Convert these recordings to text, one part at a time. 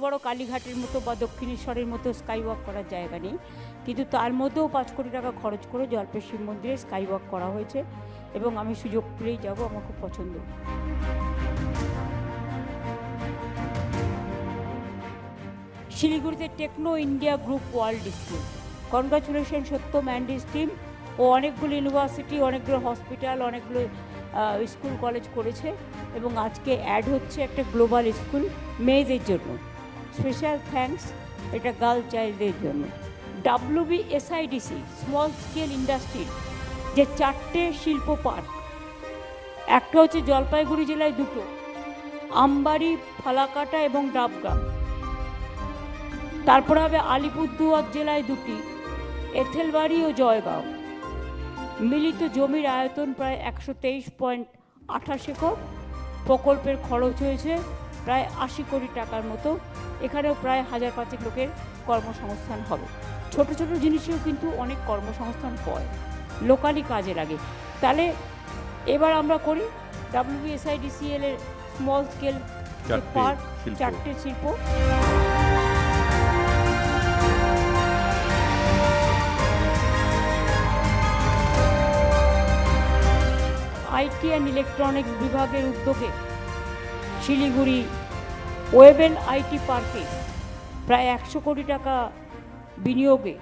বড় কালীঘাটের মতো বা দক্ষিণেশ্বরের মতো স্কাই ওয়াক করার জায়গা নেই, কিন্তু তার মধ্যেও 5 কোটি টাকা খরচ করে জল্পের শিব মন্দিরে স্কাই ওয়াক করা হয়েছে এবং আমি সুযোগ পেলেই যাব, আমার খুব পছন্দ। শিলিগুড়িতে Techno India Group World School, congratulation Satyam and his team. ও অনেকগুলো ইউনিভার্সিটি, অনেকগুলো হসপিটাল, অনেকগুলো স্কুল কলেজ করেছে এবং আজকে অ্যাড হচ্ছে একটা গ্লোবাল স্কুল মেয়েদের জন্য। স্পেশাল থ্যাঙ্কস এটা গার্ল চাইল্ডদের জন্য। WBSIDC স্মল স্কেল ইন্ডাস্ট্রি যে 4টে শিল্প পার্ক, একটা হচ্ছে জলপাইগুড়ি জেলায় 2টো, আমবাড়ি, ফালাকাটা এবং ডাবগ্রাম। তারপরে হবে আলিপুরদুয়ার জেলায় 2টি, এথেলবাড়ি ও জয়গাঁও। মিলিত জমির আয়তন প্রায় 123.28 একর। প্রকল্পের খরচ হয়েছে প্রায় 80 কোটি টাকার মতো। এখানেও প্রায় 1000-5 লোকের কর্মসংস্থান হবে। ছোট ছোট জিনিসেও কিন্তু অনেক কর্মসংস্থান হয়, লোকালি কাজে লাগে। তাহলে এবার আমরা করি WBSIDCL এর স্মল স্কেল পার্ক, 4টে শিল্প। IT অ্যান্ড ইলেকট্রনিক্স বিভাগের উদ্যোগে শিলিগুড়ি ওয়েবেল IT পার্কে প্রায় 100 কোটি টাকা বিনিয়োগে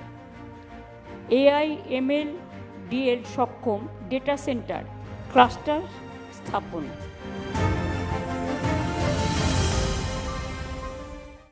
AI/ML/DL সক্ষম ডেটা সেন্টার ক্লাস্টার স্থাপন।